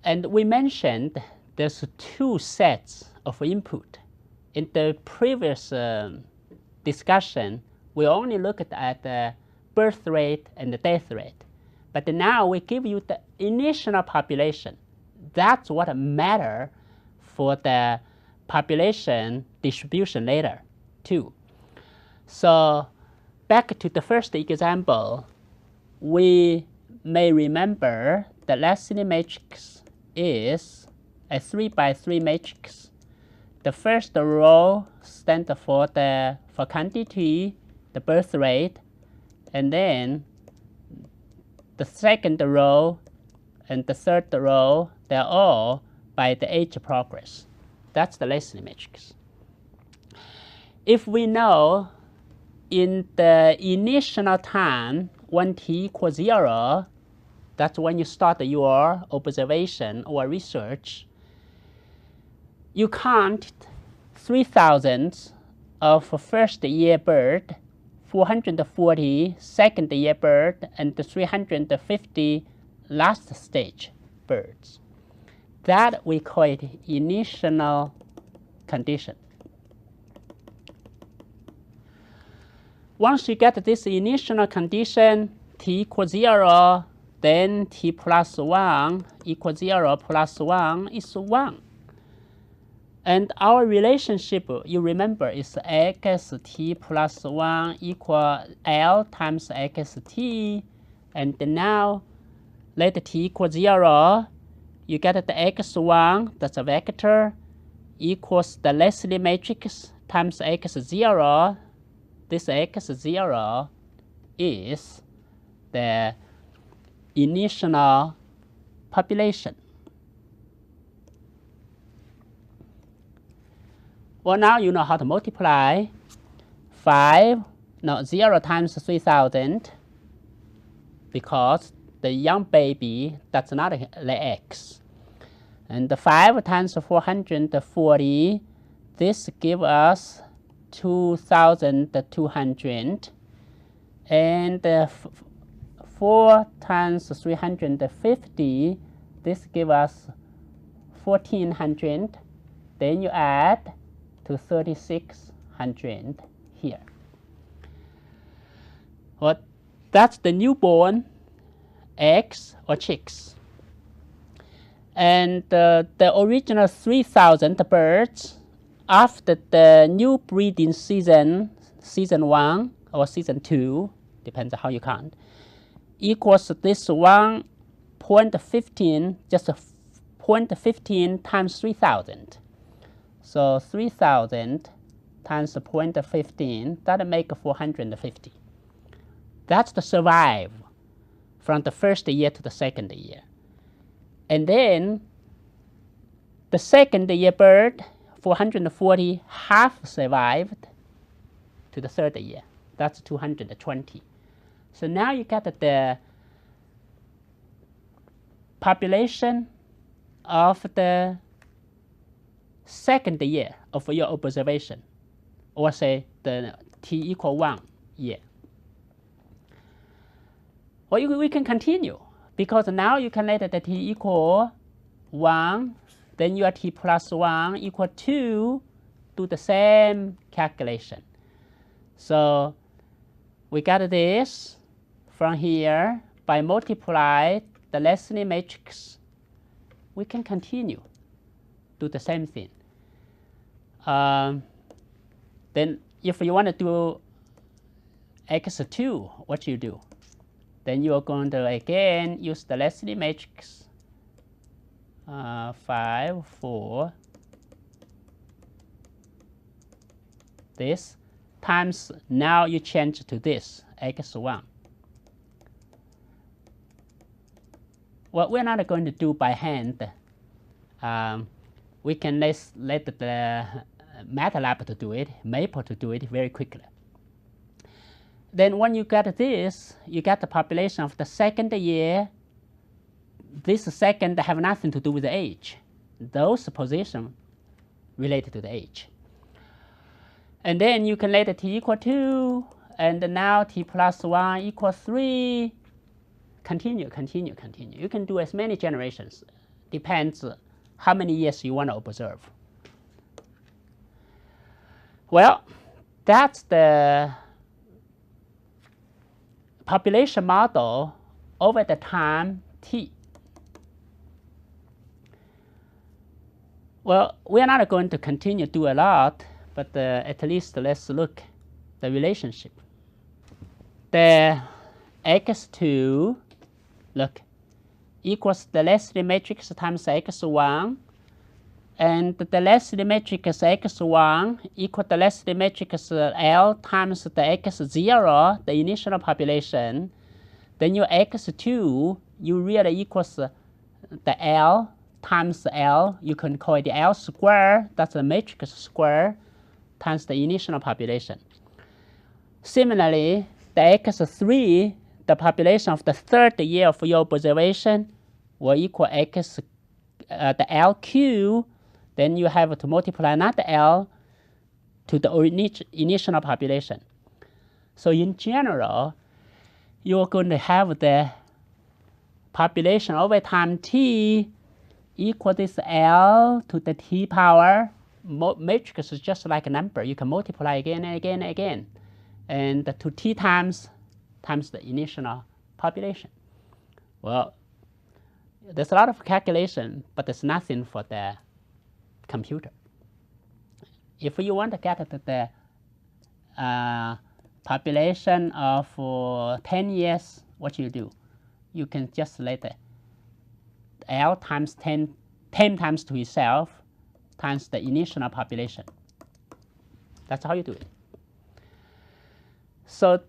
And we mentioned there's two sets of input. In the previous discussion, we only looked at the birth rate and the death rate. But now we give you the initial population. That's what matters for the population distribution later, too. So back to the first example, we may remember the Lesson matrix is a 3 by 3 matrix. The first row stands for quantity, the birth rate, and then the second row and the third row, they're all by the age progress. That's the Lesson matrix. If we know in the initial time, when t equals 0, that's when you start your observation or research, you count 3,000 of first year bird, 440 second year bird, and 350 last stage birds. That we call it initial condition. Once you get this initial condition, t equals 0, then t plus 1 equals 0 plus 1 is 1. And our relationship, you remember, is xt plus 1 equal L times xt. And now, let t equals 0, you get the x1, that's a vector, equals the Lesson matrix times x0. This x0 is the initial population. Well, now you know how to multiply 0 times 3,000, because the young baby, that's not the x. And 5 times 440, this gives us 2,200. And 4 times 350, this gives us 1,400. Then you add to 3,600 here. Well, that's the newborn eggs or chicks. And the original 3,000 birds, after the new breeding season, season 1 or season 2, depends on how you count, equals this 1.15, just 0.15 times 3,000. So 3,000 times 0.15, that makes 450. That's the survive from the first year to the second year. And then the second year bird, 440, half survived to the third year. That's 220. So now you get the population of the second year of your observation, or say the t equal 1 year. Well, we can continue, because now you can let the t equal 1, then your t plus 1 equal 2, do the same calculation. So we got this from here by multiply the Lesson matrix. We can continue, do the same thing. Then if you want to do x2, what you do? Then you are going to again use the Lesson matrix, 5, 4, this, times, now you change to this, x1. Well, we're not going to do by hand. We can let the MATLAB to do it, Maple to do it very quickly. Then when you get this, you get the population of the second year. This second have nothing to do with the age. Those positions related to the age. And then you can let t equal 2, and now t plus 1 equals 3. continue. You can do as many generations. Depends how many years you want to observe. Well, that's the population model over the time t. Well, we are not going to continue to do a lot, but at least let's look the relationship. The x2, look, equals the Leslie matrix times x1, and the Leslie matrix x1 equals the Leslie matrix L times the x0, the initial population. Then your x2, you really equals the L times L. You can call it the L square, that's the matrix square, times the initial population. Similarly, the x3, the population of the third year of your observation, will equal the LQ. Then you have to multiply another L to the initial population. So in general, you're going to have the population over time t equal this L to the t power. Matrix is just like a number. You can multiply again and again and again. And to t times the initial population. Well, there's a lot of calculation, but there's nothing for the computer. If you want to get the population of 10 years, what you do? You can just let the L times 10 times to itself times the initial population. That's how you do it. So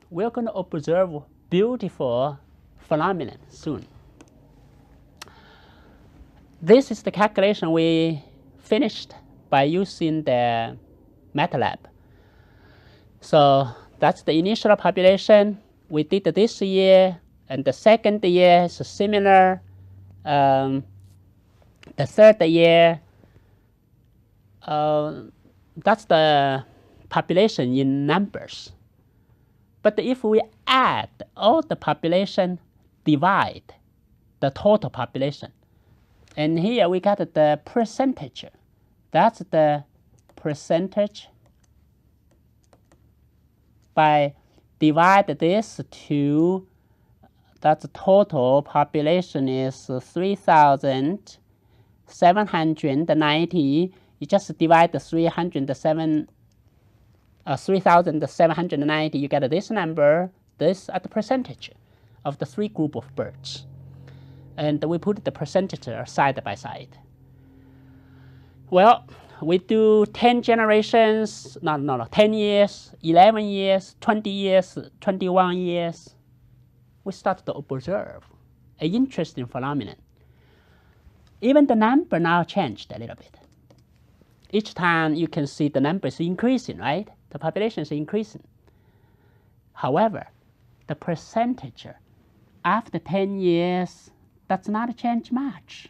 we're going to observe beautiful phenomenon soon. This is the calculation we finished by using the MATLAB. So that's the initial population we did this year, and the second year is similar. The third year, that's the population in numbers. But if we add all the population, divide the total population, and here we got the percentage. That's the percentage by divide this to, that's the total population is 3,790. You just divide the 3,790, you get this number. This at the percentage of the three group of birds. And we put the percentage side by side. Well, we do 10 generations, 10 years, 11 years, 20 years, 21 years. We start to observe an interesting phenomenon. Even the number now changed a little bit. Each time you can see the number is increasing, right? The population is increasing. However, the percentage after 10 years does not change much.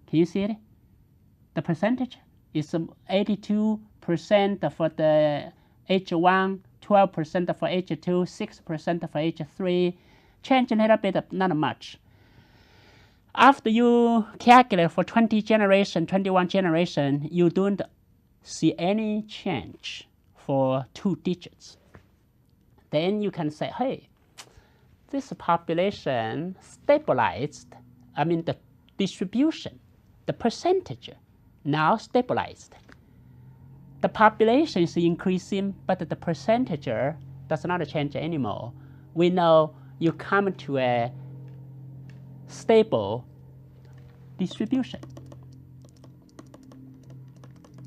Can you see it? The percentage is 82% for the H1, 12% for H2, 6% for H3. Change a little bit, not much. After you calculate for 20 generation, 21 generation, you don't see any change for 2 digits. Then you can say, hey, this population stabilized. I mean, the distribution, the percentage now stabilized. The population is increasing, but the percentage does not change anymore. We know you come to a stable distribution.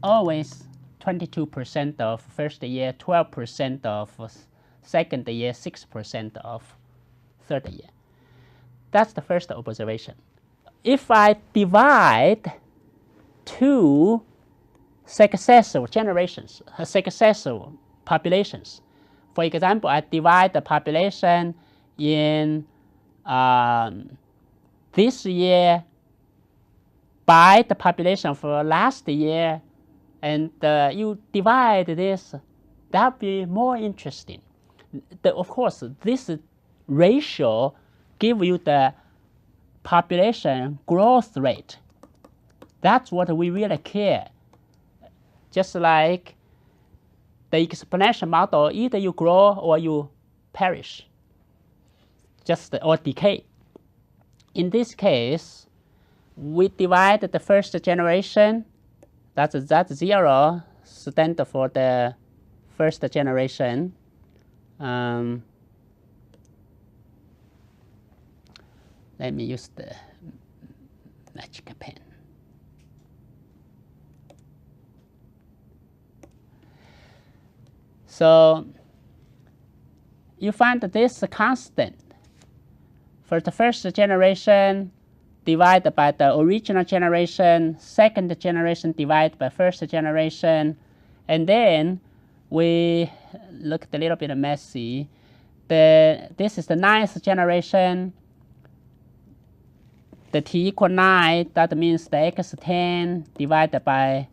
Always 22% of first year, 12% of second year, 6% of third year. That's the first observation. If I divide 2 successive generations, successive populations, for example, I divide the population in this year by the population of last year, and you divide this, that would be more interesting. Of course, this ratio give you the population growth rate. That's what we really care. Just like the exponential model, either you grow or you perish, or decay. In this case, we divide the first generation, that's 0, stand for the first generation. Let me use the magic pen. So you find this constant for the first generation divided by the original generation, second generation divided by first generation, and then we looked a little bit messy. This is the 9th generation. The t equal 9, that means the x10 divided by,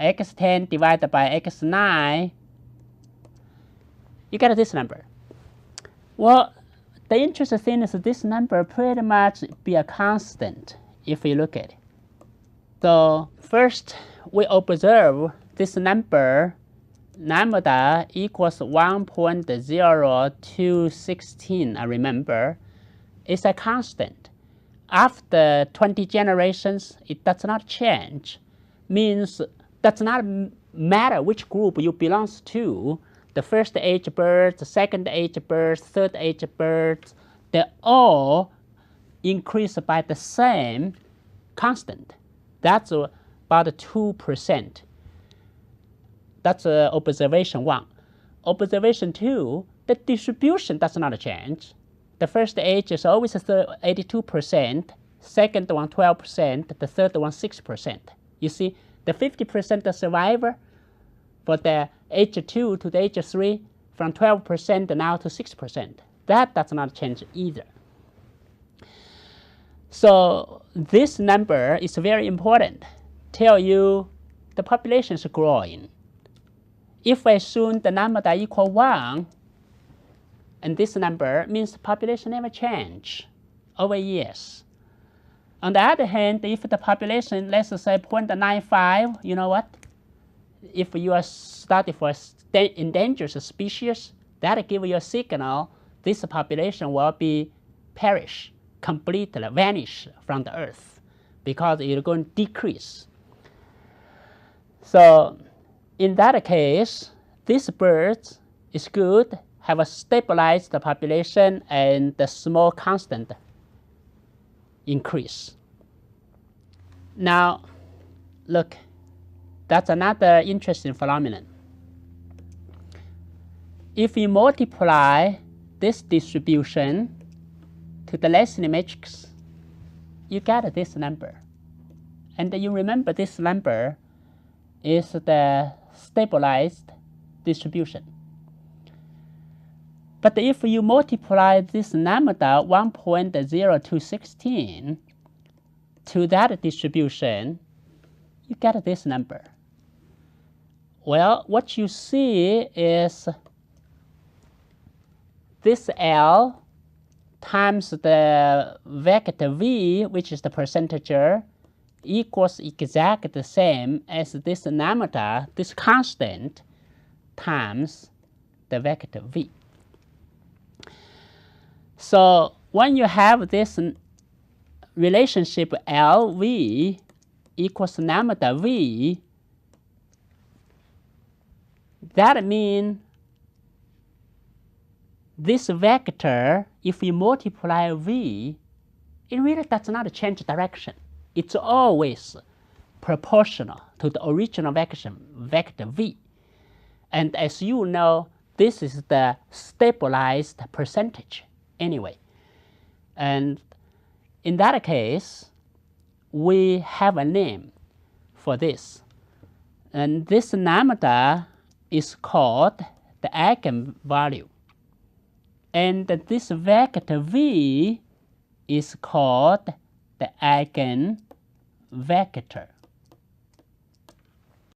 x10 divided by x9, you get this number. Well, the interesting thing is this number pretty much be a constant if you look at it. So first, we observe this number, lambda equals 1.0216, I remember. It's a constant. After 20 generations, it does not change. Means does not matter which group you belong to. The first age birth, the second age birth, third age birth, they all increase by the same constant. That's about 2%. That's observation 1. Observation 2, the distribution does not change. The first age is always 82%, second one 12%, the third one 6%. You see, the 50% survivor for the age 2 to the age 3 from 12% now to 6%. That does not change either. So this number is very important. Tell you the population is growing. If I assume the lambda equal 1, and this number means the population never change over years. On the other hand, if the population, let's say 0.95, you know what? If you are studying for endangered species, that gives you a signal this population will be perish, completely vanish from the earth because it is going to decrease. So in that case, this bird is good, have a stabilized population and the small constant increase. Now, look, that's another interesting phenomenon. If you multiply this distribution to the Lesson matrix, you get this number. And you remember this number is the stabilized distribution. But if you multiply this lambda 1.0216 to that distribution, you get this number. Well, what you see is this L times the vector V, which is the percentage, equals exactly the same as this lambda, this constant, times the vector V. So when you have this relationship LV equals lambda V, that means this vector, if we multiply V, it really does not change direction. It's always proportional to the original vector V. And as you know, this is the stabilized percentage anyway. And in that case, we have a name for this. And this lambda is called the eigenvalue. And this vector V is called the eigenvector.